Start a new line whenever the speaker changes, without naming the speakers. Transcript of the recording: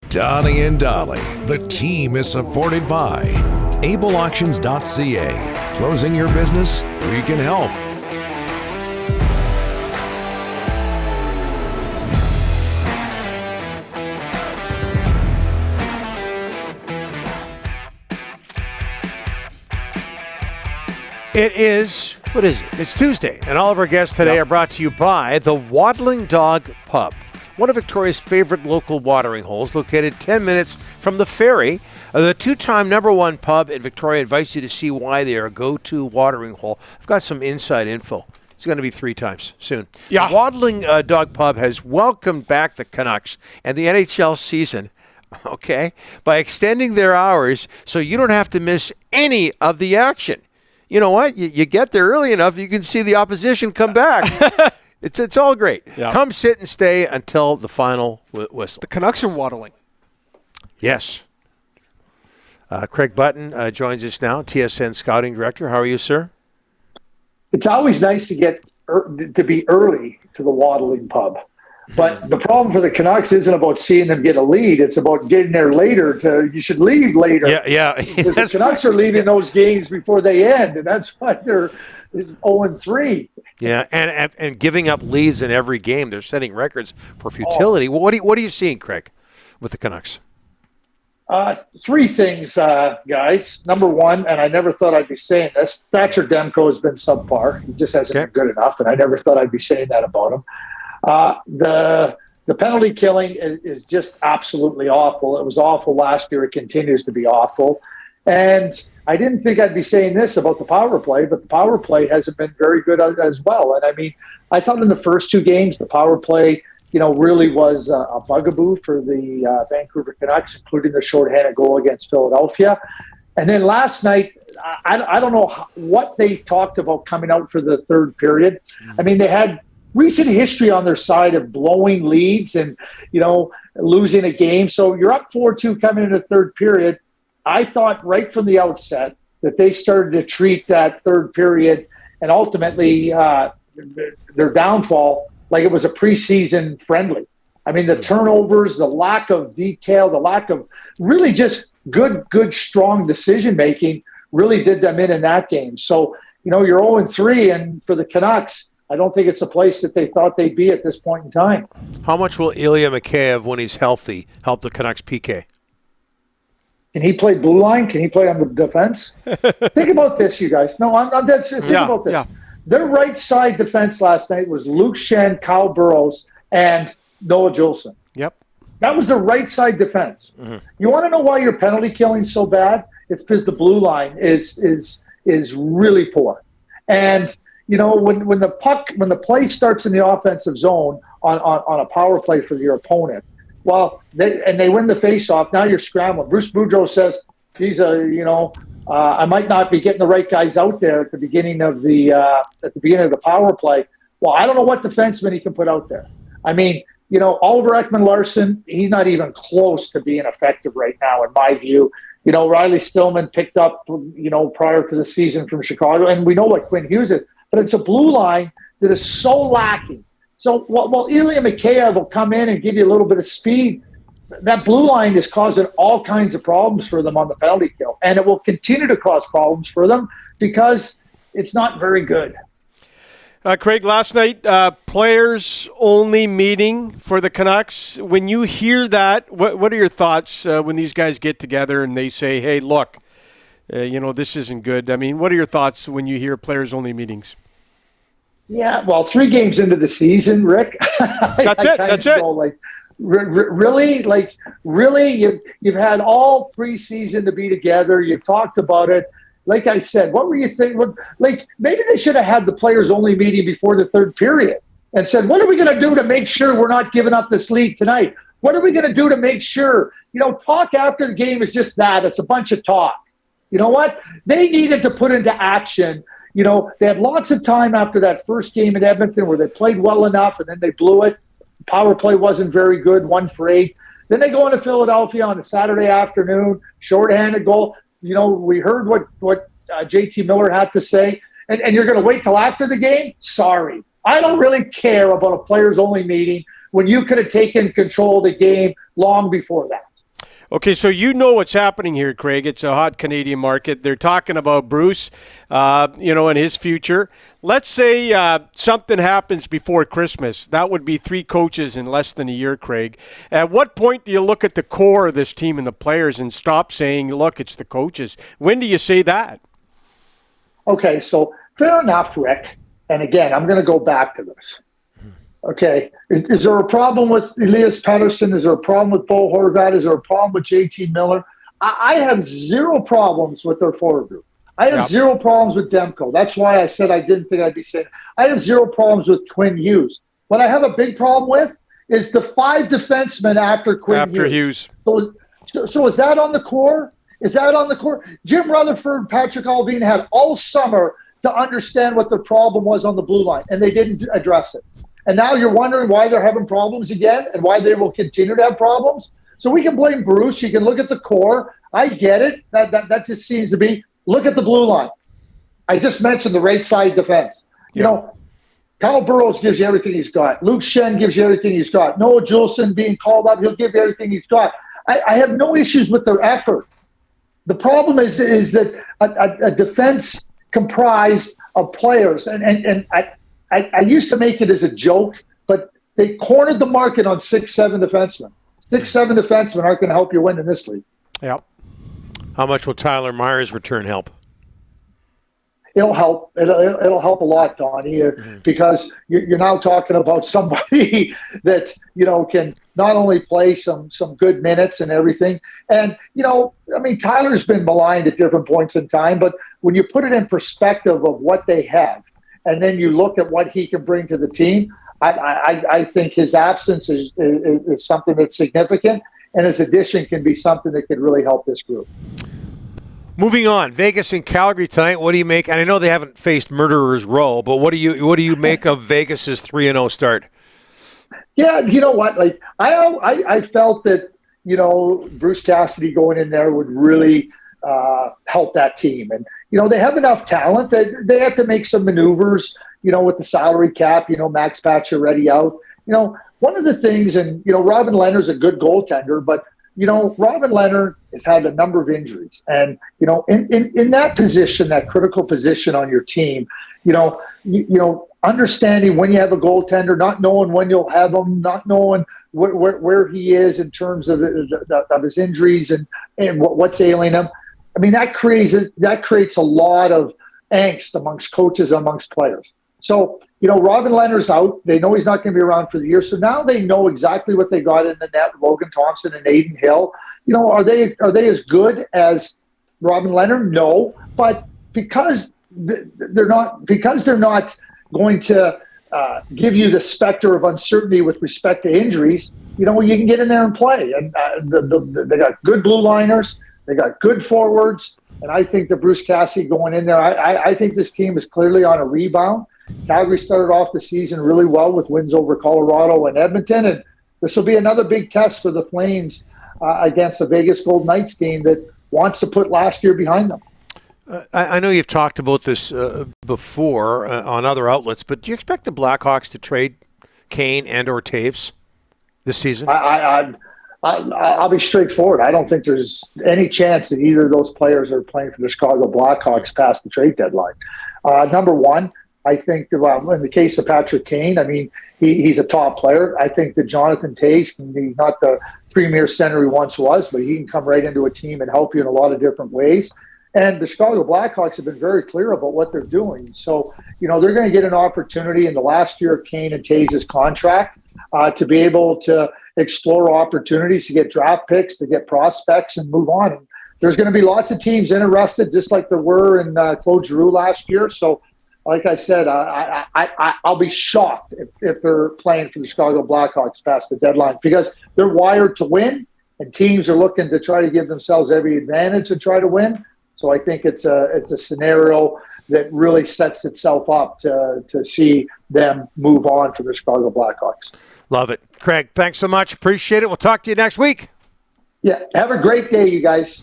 Donnie and Dolly, the team is supported by ableauctions.ca. Closing your business? We can help.
It is, what is it? It's Tuesday, and all of our guests today are brought to you by the Waddling Dog Pub, one of Victoria's favorite local watering holes, located 10 minutes from the ferry. The two-time #1 pub in Victoria invites you to see why they are a go-to watering hole. I've got some inside info. It's going to be 3 times soon. Yeah. The Waddling Dog Pub has welcomed back the Canucks and the NHL season, okay, by extending their hours so you don't have to miss any of the action. You know what? You get there early enough, you can see the opposition come back. It's all great. Yep. Come sit and stay until the final whistle.
The Canucks are waddling.
Yes. Craig Button joins us now, TSN Scouting Director. How are you, sir?
It's always nice to get to be early to the Waddling Pub. But the problem for the Canucks isn't about seeing them get a lead. It's about getting there later. You should leave later.
Yeah.
Because the Canucks are leaving those games before they end, and that's why they're 0-3.
Yeah, and giving up leads in every game. They're setting records for futility. Oh. What are you seeing, Craig, with the Canucks?
3 things, guys. Number one, and I never thought I'd be saying this, Thatcher Demko has been subpar. He just hasn't been good enough, and I never thought I'd be saying that about him. The penalty killing is just absolutely awful. It was awful last year. It continues to be awful. And I didn't think I'd be saying this about the power play, but the power play hasn't been very good as well. And I mean, I thought in the first 2 games, the power play, really was a bugaboo for the Vancouver Canucks, including the shorthanded goal against Philadelphia. And then last night, I don't know what they talked about coming out for the third period. I mean, they had recent history on their side of blowing leads and, losing a game. So you're up 4-2 coming into the third period. I thought right from the outset that they started to treat that third period and ultimately their downfall like it was a preseason friendly. I mean, the turnovers, the lack of detail, the lack of really just good, strong decision-making really did them in that game. So, you're 0-3, and for the Canucks, I don't think it's a place that they thought they'd be at this point in time.
How much will Ilya Mikheyev, when he's healthy, help the Canucks PK?
Can he play blue line? Can he play on the defense? Think about this, you guys. No, I'm dead serious. Think about this. Yeah. Their right side defense last night was Luke Schenn, Kyle Burrows, and Noah Juleson.
Yep.
That was the right side defense. Mm-hmm. You want to know why your penalty killing is so bad? It's because the blue line is really poor. And when the play starts in the offensive zone on a power play for your opponent, they win the faceoff. Now you're scrambling. Bruce Boudreau says, "Geez, I might not be getting the right guys out there at the beginning of the power play." Well, I don't know what defenseman he can put out there. I mean, Oliver Ekman-Larsson, he's not even close to being effective right now, in my view. Riley Stillman picked up, prior to the season from Chicago, and we know what Quinn Hughes is. But it's a blue line that is so lacking. So while Ilya Mikheyev will come in and give you a little bit of speed, that blue line is causing all kinds of problems for them on the penalty kill. And it will continue to cause problems for them because it's not very good.
Craig, last night, players-only meeting for the Canucks. When you hear that, what are your thoughts when these guys get together and they say, hey, look, this isn't good? I mean, what are your thoughts when you hear players-only meetings?
Yeah, well, 3 games into the season, Rick.
That's it.
Really, you've had all preseason to be together. You've talked about it. Like I said, what were you thinking? Maybe they should have had the players-only meeting before the third period and said, what are we going to do to make sure we're not giving up this lead tonight? What are we going to do to make sure? Talk after the game is just that. It's a bunch of talk. You know what? They needed to put into action. They had lots of time after that first game in Edmonton where they played well enough and then they blew it. Power play wasn't very good, 1 for 8. Then they go into Philadelphia on a Saturday afternoon, shorthanded goal. We heard what JT Miller had to say, and you're going to wait till after the game? Sorry. I don't really care about a players-only meeting when you could have taken control of the game long before that.
Okay, so you know what's happening here, Craig. It's a hot Canadian market. They're talking about Bruce, and his future. Let's say something happens before Christmas. That would be 3 coaches in less than a year, Craig. At what point do you look at the core of this team and the players and stop saying, look, it's the coaches? When do you say that?
Okay, so fair enough, Rick. And again, I'm going to go back to this. Okay, is there a problem with Elias Pettersson? Is there a problem with Bo Horvat? Is there a problem with JT Miller? I have zero problems with their forward group. I have zero problems with Demko. That's why I said I didn't think I'd be saying. I have zero problems with Quinn Hughes. What I have a big problem with is the 5 defensemen after Quinn Hughes. So is that on the core? Is that on the core? Jim Rutherford, Patrick Allvin had all summer to understand what the problem was on the blue line, and they didn't address it. And now you're wondering why they're having problems again and why they will continue to have problems. So we can blame Bruce. You can look at the core. I get it. That just seems to be, look at the blue line. I just mentioned the right side defense. You know, Kyle Burrows gives you everything he's got. Luke Shen gives you everything he's got. Noah Juleson being called up, he'll give you everything he's got. I have no issues with their effort. The problem is that a defense comprised of players, and I used to make it as a joke, but they cornered the market on 6-7 defensemen. 6-7 defensemen aren't going to help you win in this league.
Yep. How much will Tyler Myers' return help?
It'll help. It'll help a lot, Donnie, because you're now talking about somebody that can not only play some good minutes and everything. And Tyler's been maligned at different points in time, but when you put it in perspective of what they have, and then you look at what he can bring to the team, I think his absence is something that's significant, and his addition can be something that could really help this group.
Moving on, Vegas and Calgary tonight. What do you make? And I know they haven't faced Murderers Row, but what do you make of Vegas's 3-0 start? Yeah,
you know what? Like I felt that Bruce Cassidy going in there would really help that team, and they have enough talent that they have to make some maneuvers. With the salary cap, Max Pacioretty out. One of the things, and Robin Leonard's a good goaltender, but Robin Leonard has had a number of injuries. And, in that position, that critical position on your team, understanding when you have a goaltender, not knowing when you'll have him, not knowing where he is in terms of his injuries and what's ailing him. I mean, that creates a lot of angst amongst coaches, amongst players. So, Robin Leonard's out. They know he's not going to be around for the year. So now they know exactly what they got in the net, Logan Thompson and Aiden Hill. Are they as good as Robin Leonard? No. But because they're not going to give you the specter of uncertainty with respect to injuries, you can get in there and play. And they got good blue liners. They got good forwards. And I think that Bruce Cassidy going in there, I think this team is clearly on a rebound. Calgary started off the season really well with wins over Colorado and Edmonton, and this will be another big test for the Flames against the Vegas Golden Knights team that wants to put last year behind them.
I know you've talked about this before on other outlets, but do you expect the Blackhawks to trade Kane and or Taves this season?
I'll be straightforward. I don't think there's any chance that either of those players are playing for the Chicago Blackhawks past the trade deadline. Number one, I think in the case of Patrick Kane, I mean, he's a top player. I think that Jonathan Toews, he's not the premier center he once was, but he can come right into a team and help you in a lot of different ways. And the Chicago Blackhawks have been very clear about what they're doing. So, they're going to get an opportunity in the last year of Kane and Toews' contract to be able to explore opportunities, to get draft picks, to get prospects and move on. And there's going to be lots of teams interested, just like there were in Claude Giroux last year. So, like I said, I'll be shocked if they're playing for the Chicago Blackhawks past the deadline, because they're wired to win, and teams are looking to try to give themselves every advantage to try to win. So I think it's a scenario that really sets itself up to see them move on for the Chicago Blackhawks.
Love it. Craig, thanks so much. Appreciate it. We'll talk to you next week.
Yeah, have a great day, you guys.